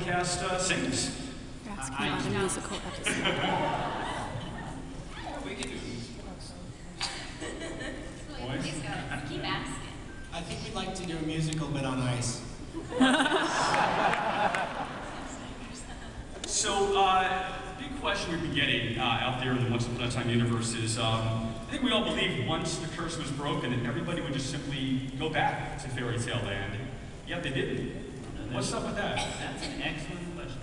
cast sings. You're asking about a musical episode. We can do Please go. Keep asking. I think we'd like to do a musical, but on ice. So, big question we've been getting out there in the Once Upon a Time universe is, I think we all believe once the curse was broken that everybody would just simply go back to fairy tale land. Yet they didn't. What's up with that? That's an excellent question.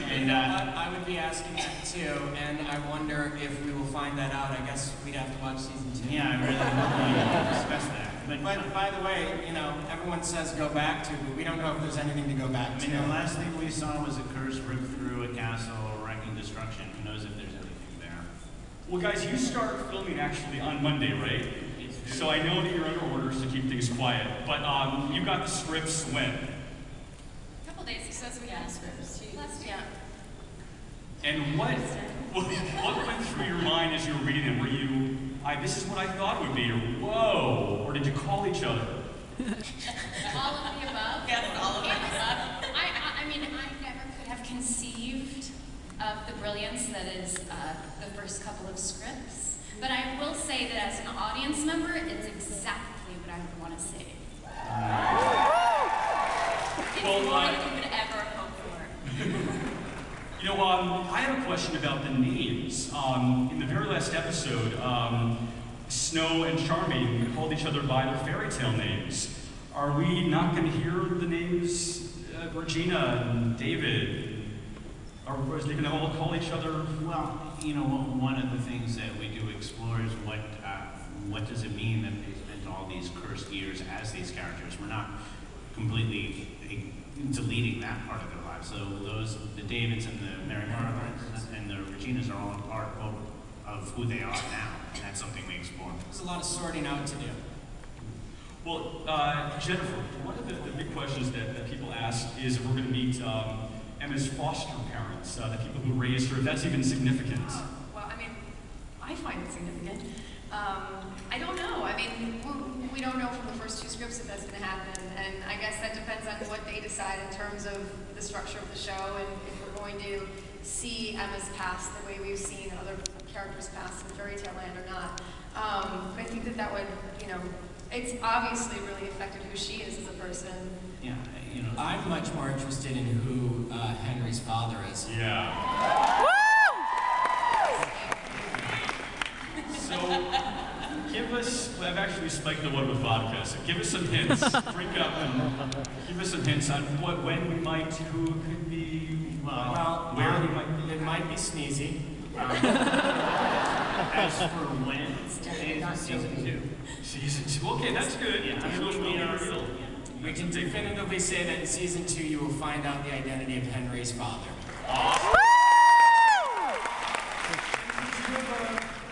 And I would be asking that too, and I wonder if we will find that out. I guess we'd have to watch season 2. Yeah, I really want to discuss that. But by the way, you know, everyone says go back to, but we don't know if there's anything to go back to. I mean, the last thing we saw was a curse ripped through a castle, wrecking destruction. Who knows if there's anything there? Well, guys, you start filming actually on Monday, right? So I know that you're under orders to keep things quiet, but you got the scripts when? A couple days ago, we got scripts. Last week. And what went through your mind as you were reading them? Were you, this is what I thought it would be, or whoa, or did you call each other? All of the above? Yes, all of the above. I mean, I never could have conceived of the brilliance that is the first couple of scripts. But I will say that as an audience member, it's exactly what I would want to see. It's more than you could ever hope for. You know, I have a question about the names. In the very last episode, Snow and Charming called each other by their fairy tale names. Are we not going to hear the names Regina and David? Or is they going to all call each other? Well, you know, one of the things that we do explore is what does it mean that they spent all these cursed years as these characters. We're not completely deleting that part of their lives. So the Davids and the Mary Margarets and the Reginas are all a part of who they are now. And that's something we explore. There's a lot of sorting out to do. Well, Ginnifer, one of the big questions that people ask is if we're going to meet Emma's foster parents, the people who raised her, if that's even significant. Well, I mean, I find it significant. I don't know. I mean, we don't know from the first 2 scripts if that's going to happen, and I guess that depends on what they decide in terms of the structure of the show, and if we're going to see Emma's past the way we've seen other characters' past in fairy tale land or not. I think that would, you know, it's obviously really affected who she is as a person. Yeah, you know. I'm much more interested in who Henry's father is. Yeah. So, give us, I've actually spiked the one with vodka, so give us some hints. Drink up and give us some hints on when we might, who could be, where we might be. It might be Sneezy. As for when, season 2. Season 2, okay, that's good. Yeah, I'm sure we'll get real. We can definitively say that in season 2 you will find out the identity of Henry's father. Awesome. Did you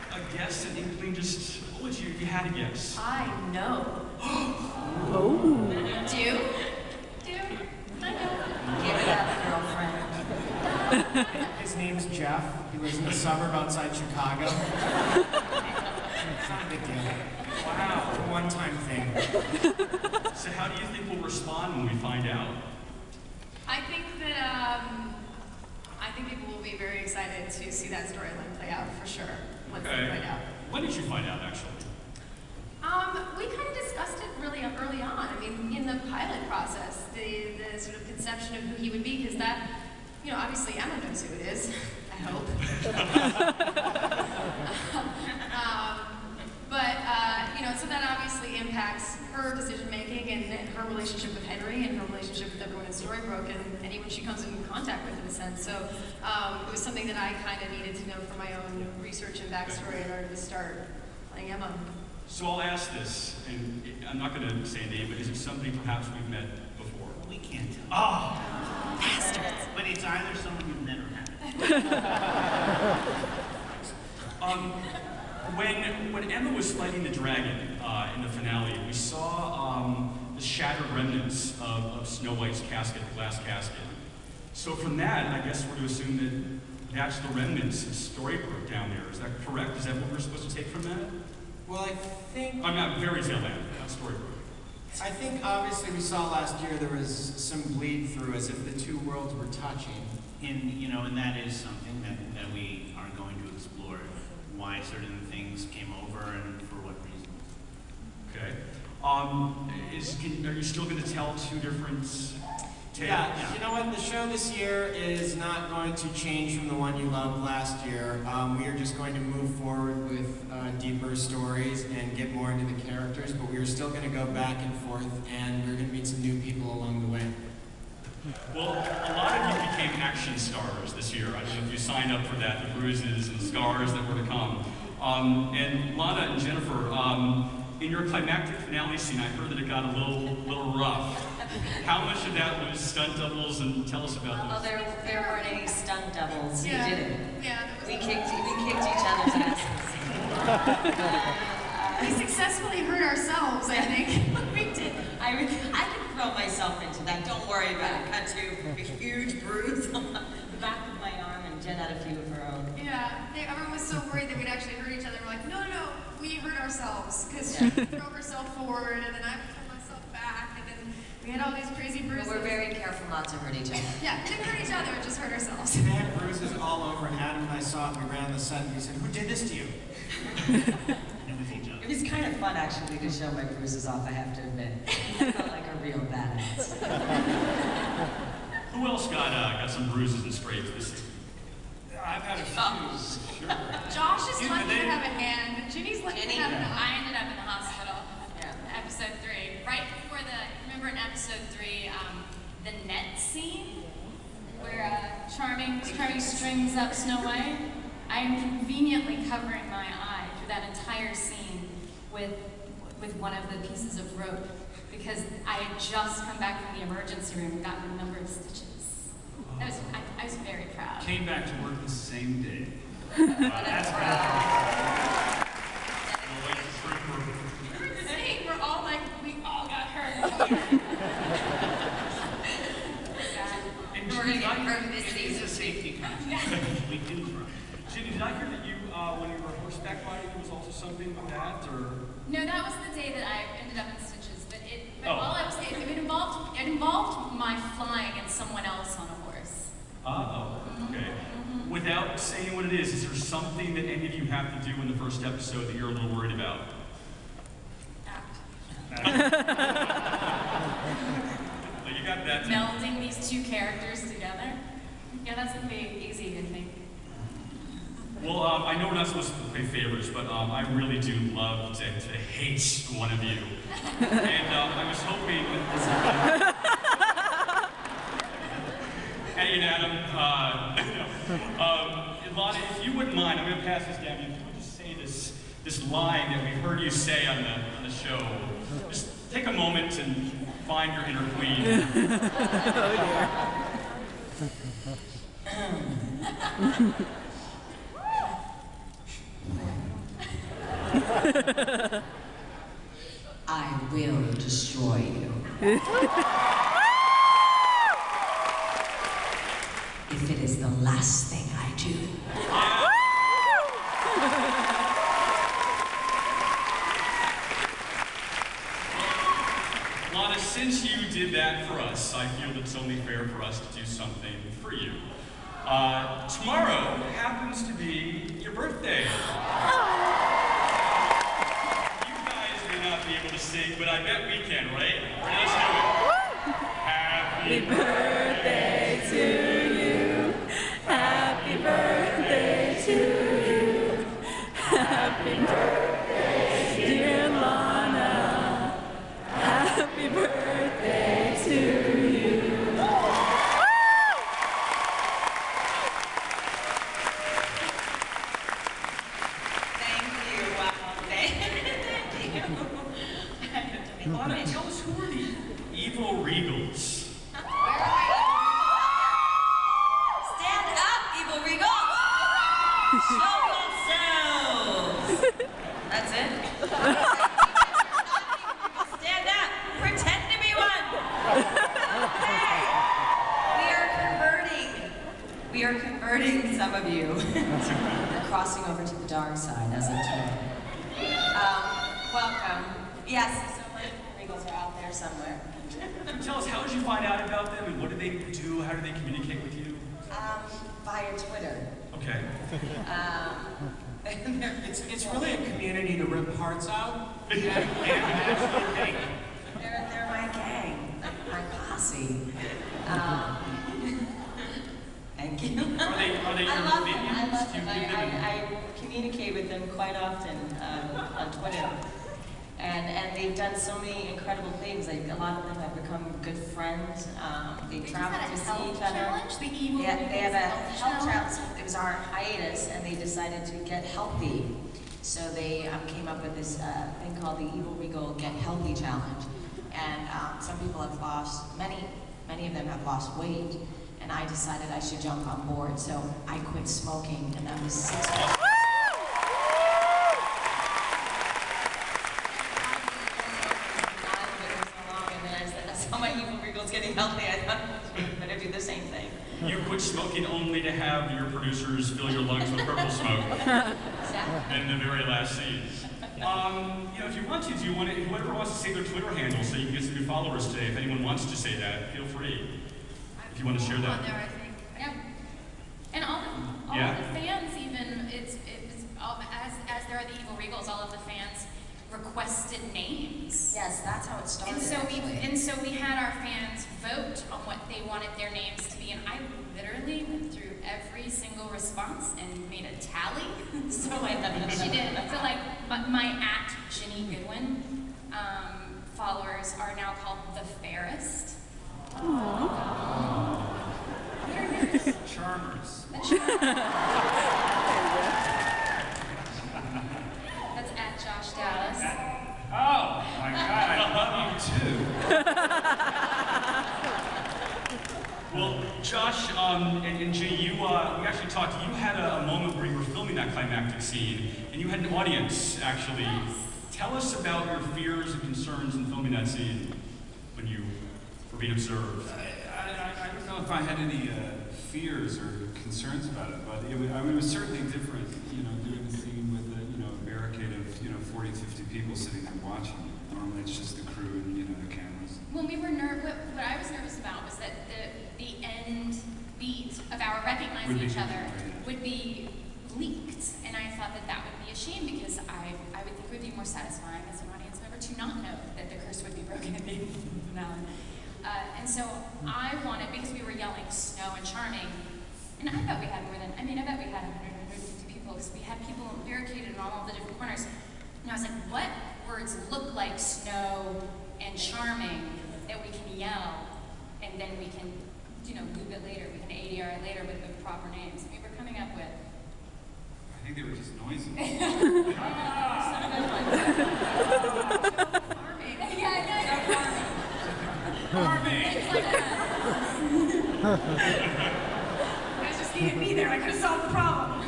have a guess, an inkling, just, what would you, if you had a guess? I know. Oh. Do you? I know. Give it up, girlfriend. His name's Jeff. He lives in a suburb outside Chicago. It's not a big deal. Wow. It's a one-time thing. So how do you think we'll respond when we find out? I think people will be very excited to see that storyline play out for sure once they find out. When did you find out, actually? We kind of discussed it really early on. I mean, in the pilot process, the sort of conception of who he would be, because that, you know, obviously Emma knows who it is, I hope. You know, so that obviously impacts her decision-making and her relationship with Henry and her relationship with everyone in Storybrooke and anyone she comes in contact with, in a sense. So it was something that I kind of needed to know for my own research and backstory in order to start playing Emma. So I'll ask this, and I'm not going to say a name, but is it somebody perhaps we've met before? Well, we can't tell. Ah! Bastards! But it's either someone you've never met. When Emma was fighting the dragon in the finale, we saw the shattered remnants of Snow White's casket, the glass casket. So from that, I guess we're to assume that that's the remnants of Storybrooke down there. Is that correct? Is that what we're supposed to take from that? Well, I think... I'm not fairy tale land, not Storybrooke. I think obviously we saw last year there was some bleed through as if the two worlds were touching. And that is something that we are going to explore, why certain things came over and for what reason. Okay. Are you still going to tell two different tales? Yeah, you know what? The show this year is not going to change from the one you loved last year. We are just going to move forward with deeper stories and get more into the characters, but we are still going to go back and forth, and we're going to meet some new people along the way. Well, a lot of you became action stars this year. I don't know if you signed up for that, the bruises and scars that were to come. And Lana and Ginnifer, in your climactic finale scene, I heard that it got a little rough. How much of that was stunt doubles, and tell us about Well, those? there weren't any stunt doubles. Yeah. We did it. Yeah, We kicked each other's asses. we successfully hurt ourselves, I think. We did. I could throw myself into that. Don't worry about it. Cut to a huge bruise on the back of my arm, and Jen had a few of her own. Yeah, everyone was so worried that we'd actually hurt each other. We're like, no, we hurt ourselves. Because she threw herself forward, and then I pulled myself back, and then we had all these crazy bruises. But we're very careful not to hurt each other. Yeah, didn't hurt each other, just hurt ourselves. They had bruises all over, and Adam and I saw it, and we ran on the set, and we said, who did this to you? And with each other. It was kind of fun, actually, to show my bruises off, I have to admit. I felt like a real badass. Who else got some bruises and scrapes this season? I've had a few. Sure. Josh is lucky to have a hand, and Ginny's lucky to have an eye. I ended up in the hospital. Yeah. Episode 3. Right before remember in episode 3, the net scene? Where Charming strings up Snow White? I am conveniently covering my eye through that entire scene with one of the pieces of rope. Because I had just come back from the emergency room and gotten a number of stitches. I was very proud. Came back to work the same day. That's proud. We were the same. We're all like, we all got hurt. And We're gonna get hurt this It's a season. safety conscious. We do run. Ginny, did I hear that you, when you were horseback riding, there was also something with that, or? No, that was the day that I ended up in stitches. But Oh. while I was it involved my flying and someone else on a horse. Okay. Without saying what it is there something that any of you have to do in the first episode that you're a little worried about? Act. Well, you got that. Melding these two characters together. Yeah, that's gonna be easy, I think. Well, I know we're not supposed to play favorites, but I really do love to hate one of you. And I was hoping that Eddie and Adam, Lana, if you wouldn't mind, I'm going to pass this down. If you would just say this line that we heard you say on the show. Just take a moment and find your inner queen. I will destroy you. If it is the last thing I do. Lana, since you did that for us, I feel that it's only fair for us to do something for you. Tomorrow happens to be your birthday. You guys may not be able to sing, but I bet we can, right? Let's do it. Happy birthday to you. Happy birthday to you. Happy birthday, dear Lana. Happy birthday to you. Thank you. Wow. Thank you. Lana, tell us, who are the evil Regals? Stand up, evil Regal! Show yourselves! That's it? Stand up! Pretend to be one! Okay. We are converting some of you. We're crossing over to the dark side as of today. Welcome. Yes, so many Regals are out there. somewhere. Tell us, how did you find out about them, and what do they do? How do they communicate with you? Via Twitter. Okay. It's really a community to rip hearts out. They're my gang, my posse. Thank you. Are they I your love them. minions? I love Do you them. give them I communicate with them quite often on Twitter. And they've done so many incredible things. Like, a lot of them have become good friends. They travel to see each other. Challenge, the evil Yeah, they have a health challenge. challenge. It was our hiatus, and they decided to get healthy. So they came up with this thing called the Evil Regal Get Healthy Challenge. And some people have lost, many of them have lost weight. And I decided I should jump on board. So I quit smoking, and that was 6 months. Getting healthy, I thought I better do the same thing. You quit smoking only to have your producers fill your lungs with purple smoke. Exactly. In the very last scene. If you want to, whoever wants to say their Twitter handle so you can get some new followers today, if anyone wants to say that, feel free. If you want to share that. On there, I think. Yeah. And all Yeah. of the fans, even as there are the Evil Regals, all of the fans requested names. Yes, that's how it started. And so we had our fans vote on what they wanted their names to be, and I literally went through every single response and made a tally. So she did. So my @Ginny Goodwin followers are now called the Fairest. Charmers. That's @Josh Dallas. Oh my God, I love you too. Well, Josh and Ginny, we actually talked. You had a moment where you were filming that climactic scene, and you had an audience, actually. Yes. Tell us about your fears and concerns in filming that scene when you were being observed. I don't know if I had any fears or concerns about it, but it was certainly different, doing the scene with a barricade of 40, 50 people sitting there watching. Normally it's just the crew and the cameras. When we were what I was nervous about was that the end beat of our recognizing each other would be leaked, and I thought that would be a shame because I would think it would be more satisfying as an audience member to not know that the curse would be broken at the finale. And so I wanted, because we were yelling Snow and Charming, and I bet we had 150 people, because we had people barricaded in all of the different corners. And I was like, what words look like Snow and Charming that we can yell, and then we can, loop it later, we can ADR it later with the proper names. We were coming up with. I think they were just noisy. You guys just needed me there. I could have solved the problem.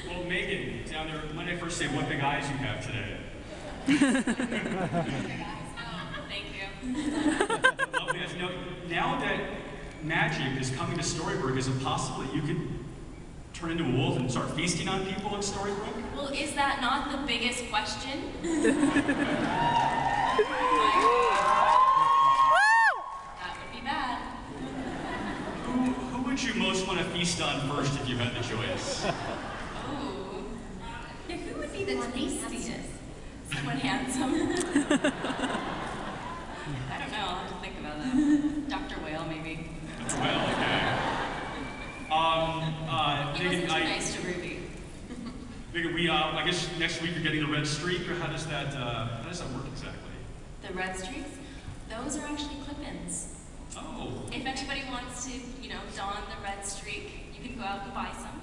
Well, Meghan, down there, when I first say what big eyes you have today. Thank you. Lovely. Now that magic is coming to Storybrooke, is it possible that you could turn into a wolf and start feasting on people in Storybrooke? Well, is that not the biggest question? That would be bad. Who would you most want to feast on first if you had the choice? Ooh. Yeah, who would be the tastiest? Someone handsome. I don't know. I'll have to think about that. Dr. Whale, maybe. Dr. Whale, okay. He wasn't too nice to Ruby. Meghan, I guess next week you're getting the red streak, or how does that work exactly? The red streaks, those are actually clip-ins. Oh. If anybody wants to, don the red streak, you can go out and buy some.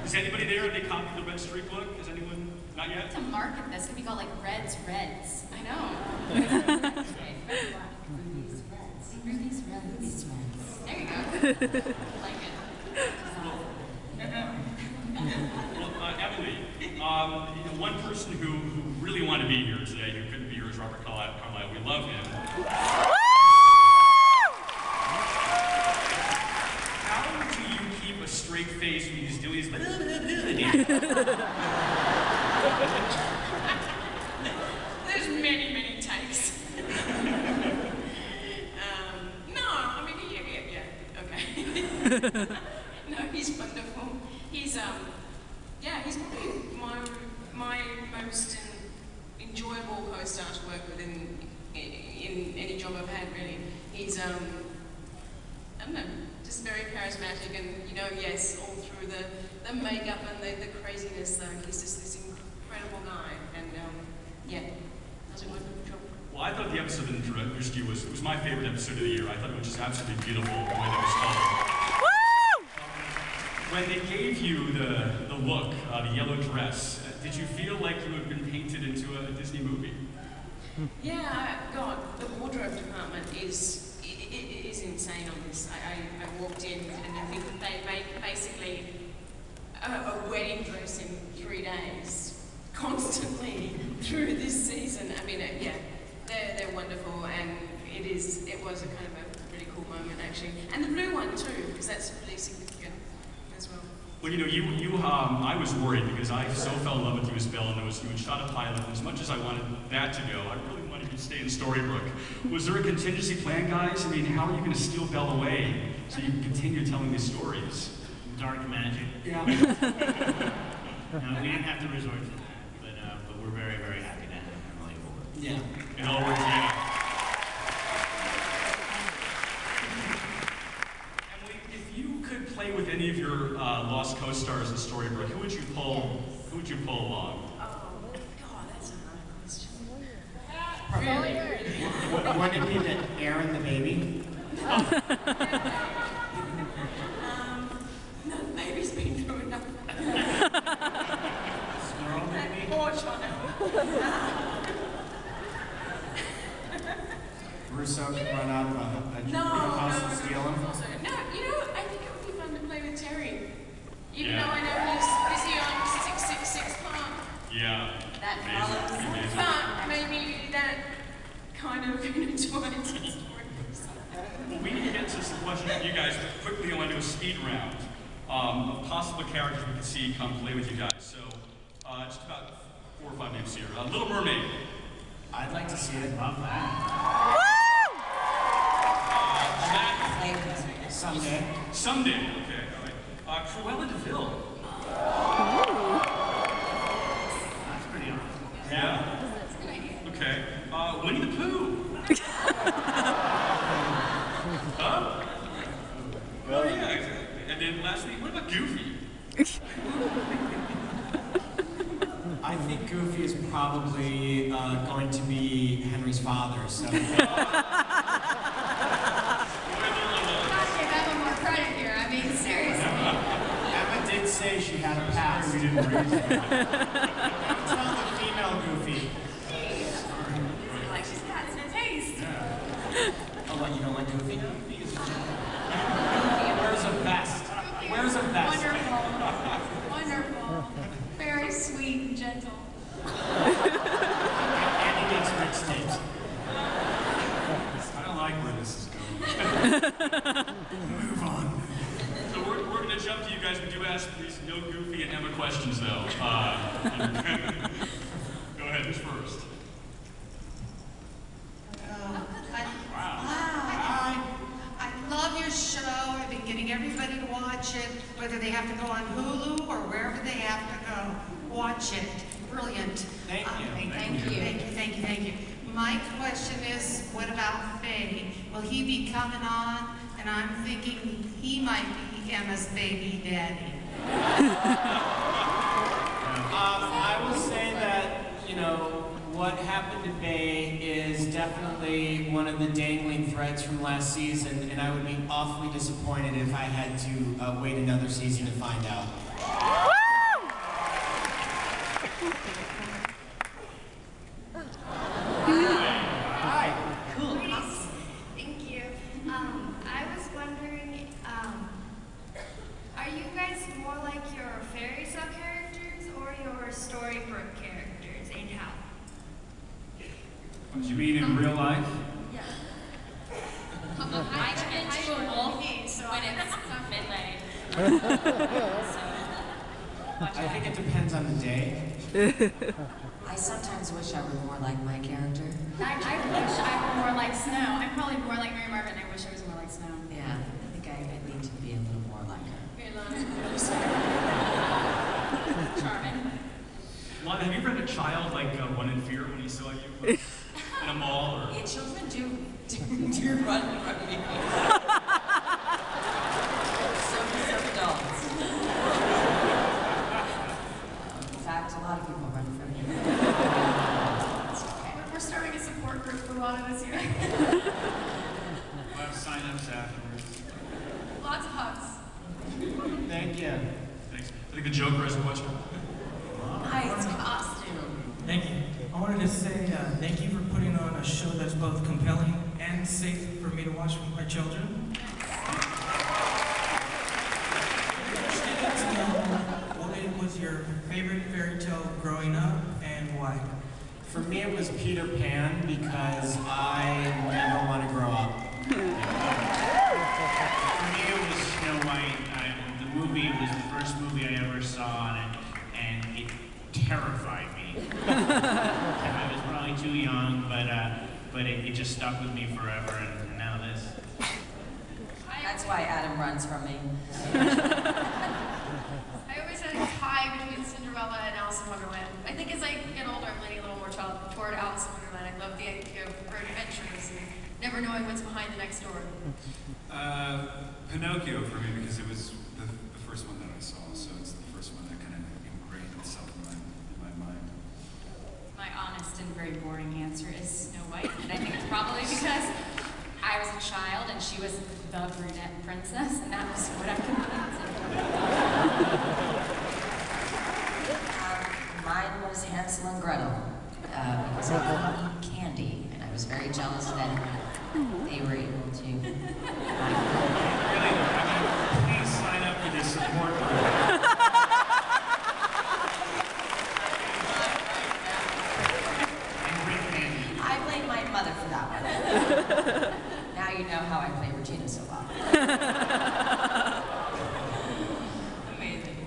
Is anybody there? They copy the red streak look? Is anyone? Not yet? To market this, could be called like Reds. I know. Ruby's Reds. There you go. Like it. Well, Emilie, one person who really wanted to be here today, who couldn't be here, is Robert Carlyle. We love him. How do you keep a straight face when he's doing his There's No, he's wonderful. He's yeah, he's probably my most enjoyable co-star to work with in any job I've had, really. He's I don't know, just very charismatic, and yes, all through the makeup and the craziness, though, he's just this incredible guy, and yeah, does a wonderful job. Well, I thought the episode that introduced you was my favorite episode of the year. I thought it was just absolutely beautiful the way that was told. When they gave you the look, the yellow dress, did you feel like you had been painted into a Disney movie? Yeah, God, the wardrobe department is insane on this. I walked in and I think that they made basically a wedding dress in 3 days, constantly through this season. I mean, yeah, they're wonderful, and it was a kind of a really cool moment actually, and the blue one too, because that's really significant as well. Well, I was worried because I so fell in love with you as Belle, and you had shot a pilot, and as much as I wanted that to go, I really wanted you to stay in Storybrooke. Was there a contingency plan, guys? I mean, how are you going to steal Belle away so you can continue telling these stories? Dark magic. Yeah. No, we didn't have to resort to that, but we're very, very happy to have Emilie aboard. Yeah. It all worked out. Play with any of your lost co-stars in Storybrooke, who would you pull along? Oh, God, that's a hard question. Really? Wouldn't it be the Aaron the baby? No, the baby's been through enough. Squirrel baby? Poor child. Russo can run out of a house and steal him? No, I think it would be fun to play with Terry. Even Yeah. though I know he's busy on 666 Park. Yeah. That Amazing. follows. Amazing. But maybe that kind of intertwines his story. Well, we need to get to some questions from you guys, but quickly I want to do a speed round of possible characters we could see come play with you guys. So, just about 4 or 5 names here. Little Mermaid. I'd like to see it. Love that. Someday. Someday. Okay, all right. Cruella de Vil. That's pretty awesome. Yeah. Okay. Winnie the Pooh. Huh? Oh yeah, exactly. And then lastly, what about Goofy? I think Goofy is probably going to be Henry's father, so... Give Emma more credit here. I mean, seriously. Emma did say she had a past. We didn't raise her. Tell the female Goofy. Like she's got some taste. Oh, what, you don't like Goofy? Where's a vest? Where's a vest? Wonderful. Wonderful. Very sweet and gentle. And he makes mixtapes. I don't like where this is going. Move on. So we're going to jump to you guys. We do ask these no Goofy and Emma questions, though. Go ahead, who's first? I love your show. I've been getting everybody to watch it, whether they have to go on Hulu or wherever they have to go. Watch it. Brilliant. Thank you. Thank you. My question is, what about Faye? Will he be coming on? And I'm thinking he might be Emma's baby daddy. I will say that, what happened to Faye is definitely one of the dangling threads from last season, and I would be awfully disappointed if I had to wait another season to find out. Hi. Cool. Thank you. I was wondering, are you guys more like your fairy tale characters or your Storybrooke characters, and how? What do you mean in real life? Yeah. I turn into a wolf when it's midnight. I think it depends on the day. I sometimes wish I were more like my character. I wish I were more like Snow. I'm probably more like Mary Marvin. I wish I was more like Snow. Yeah, I think think I need to be a little more like her. Okay, Lana. Charming. Lana, have you ever had a child like run in fear when he saw you in a mall or? Yeah, children do run from me. So adults. In fact, a lot of people run from me. It's okay. We're starting a support group for Lana this year. We'll have sign-ups afterwards. Lots of hugs. Thank you. Thanks. I think the Joker has a question. Nice costume. Thank you. I wanted to say thank you for putting on a show that's both compelling and safe for me to watch with my children. What was your favorite fairy tale growing up and why? For me, it was Peter Pan because I never want to grow up. For me, it was Snow White. The movie was the first movie I ever saw, and it terrified me. I was probably too young, but it just stuck with me forever, and now this. That's why Adam runs from me. I always had a tie between Cinderella and Alice in Wonderland. I think as I get older, I'm leaning a little more toward Alice in Wonderland. I love the idea of her adventures and never knowing what's behind the next door. Pinocchio for me because it was the first one that I saw, so it's the first one that kind of ingrained itself in my mind. My honest and very boring answer is Snow White, and I think it's probably because I was a child and she was the brunette princess, and that was what I could relate to. Mine was Hansel and Gretel because I couldn't eat candy, and I was very jealous that they were able to. Really, please sign up for this support group. I blame my mother for that one. Now you know how I play Regina so well. Amazing.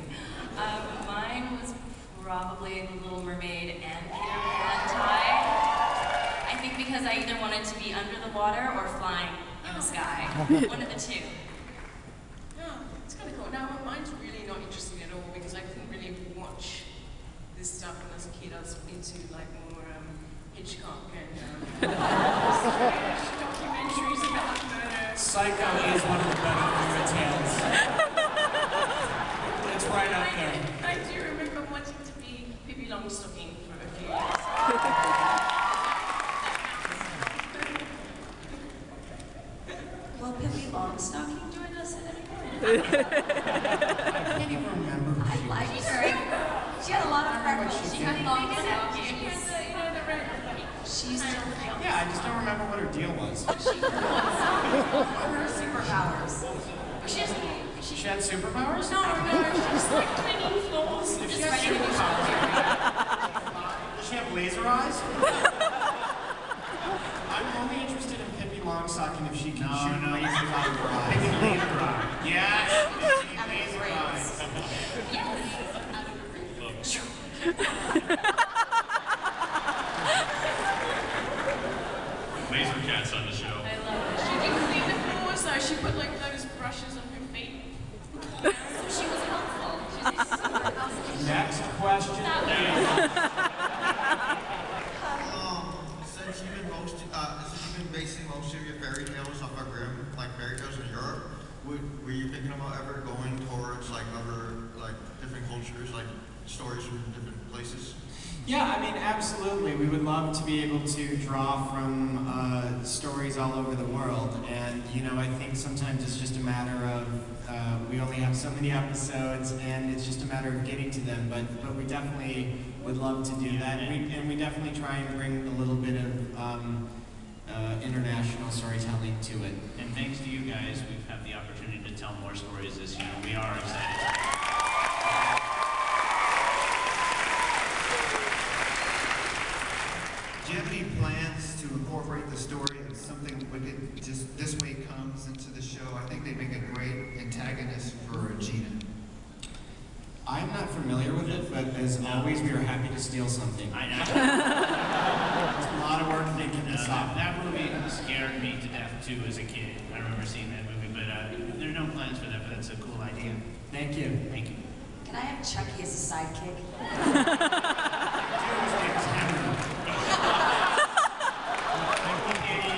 Mine was probably The Little Mermaid and Peter Pan tie. I think because I either wanted to be under the water or flying in the sky. One of the two. No, it's kind of cool. Now, mine's really not interesting at all because I couldn't really watch this stuff when I was a kid. I was into like more Hitchcock and documentaries about murder. Psycho is one of the better fairy tales. It's right up there. I do remember wanting to be Pippi Longstocking for a few years. Will Pippi Longstocking join us at any point? I can't even remember who I she liked was. her. She had a lot of freckles. She had long stockings. The red. She's still Yeah, I just don't remember what her deal was. her superpowers. She had superpowers? No, she's like cleaning floors. If she had superpowers, does she have laser eyes? I'm only interested in Pippi Longstocking if she can shoot lasers out of her eyes. Pippi laser eye. Yes! Out of Laser eyes. Laser cats on the show. I love it. She didn't clean the floors though. She put like those brushes on her feet. She was helpful. She was super helpful. Next question. Since you've been basing most of your fairy tales off of Grimm, like fairy tales in Europe, were you thinking about ever going towards like other, like different cultures, like stories from different places? Yeah, I mean, absolutely. We would love to be able to draw from stories all over the world. And, you know, I think sometimes it's just a matter of, we only have so many episodes and it's just a matter of getting to them. But we definitely would love to do that. And we definitely try and bring a little bit of international storytelling to it. And thanks to you guys, we've had the opportunity to tell more stories this year. We are excited. Do you have any plans to incorporate the story of something wicked just this way comes into the show? I think they make a great antagonist for Gina. I'm not familiar with it, but as always, we are happy to steal something. It's a lot of work thinking this up. That movie scared me to death too as a kid. I remember seeing that movie, but that's a cool idea. Thank you. Thank you. Can I have Chucky as a sidekick?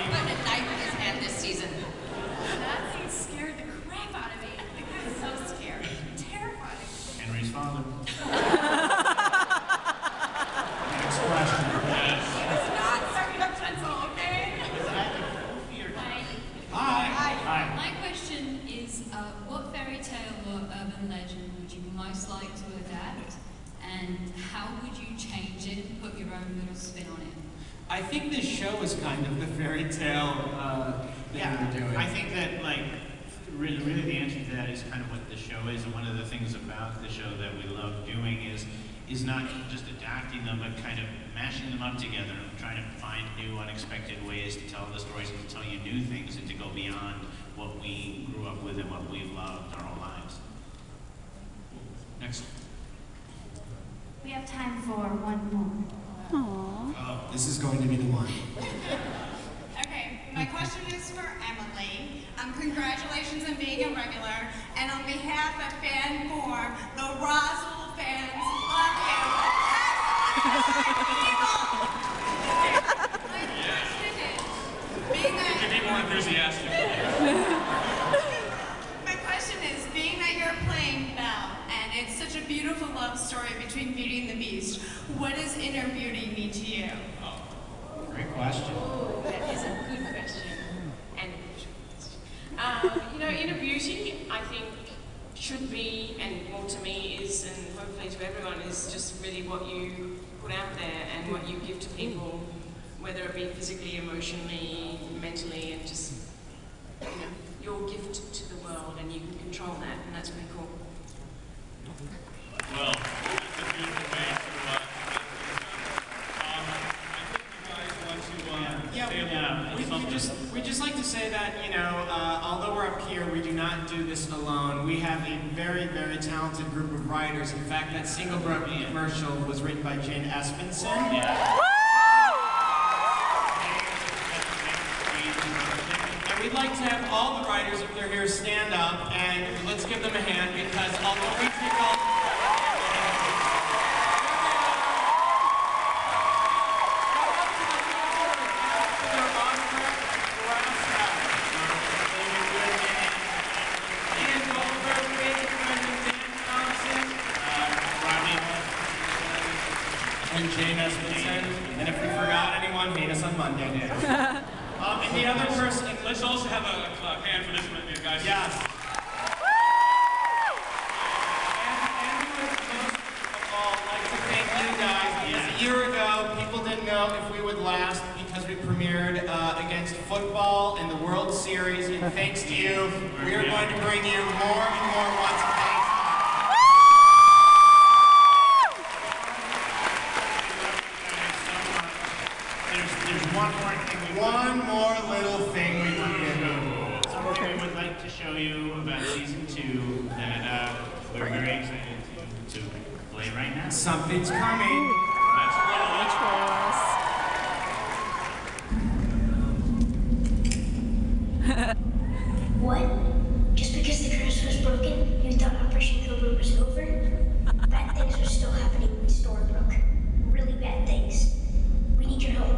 Putting a knife in his hand this season. That scene scared the crap out of me. The guy is so scary. Terrifying. Henry's father. Next question. It's not sentimental, okay? Hi. My question is, what fairy tale or urban legend would you most like to adapt, and how would you change it and put your own little spin on it? I think this show is kind of the fairy tale thing we're doing. I think that, like, really the answer to that is kind of what the show is, and one of the things about the show that we love doing is not just adapting them, but kind of mashing them up together and trying to find new, unexpected ways to tell the stories and to tell you new things and to go beyond what we grew up with and what we've loved our whole lives. Next. We have time for one more. Oh, this is going to be the one. Okay, my question is for Emilie. Congratulations on being a regular, and on behalf of Fan Form, the Roswell fans love you. My question is, being You can be more enthusiastic. My question is, being that you're playing Belle, and it's such a beautiful love story between Beauty and the Beast, what does inner beauty mean to you? Great question. Oh, that is a good question. And a good question. You know, inner beauty, I think, should be, and well, to me is, and hopefully to everyone, is just really what you put out there and what you give to people, whether it be physically, emotionally, mentally, and just, you know, your gift to the world, and you can control that, and that's pretty cool. Well, that's a beautiful way to We'd just like to say that, you know, although we're up here, we do not do this alone. We have a very, very talented group of writers. In fact, that Single Brook commercial was written by Jane Espenson. Yeah. And we'd like to have all the writers, if they're here, stand up, and let's give them a hand, because although we take all and Jane Espenson, and if we forgot anyone, meet us on Monday, Dan. And the other person, Let's also have a hand for this one, guys. yes. And we would most of all like to thank you guys, because a year ago, people didn't know if we would last because we premiered against football in the World Series, and thanks to you, we are going to bring you more and more once a day. One more little thing we can do. Something we would like to show you about season 2 that we're very excited to play right now. Something's coming. Let's roll. What? Just because the curse was broken, you thought Operation Cobra was over? Bad things are still happening with Storebrook. Really bad things. We need your help.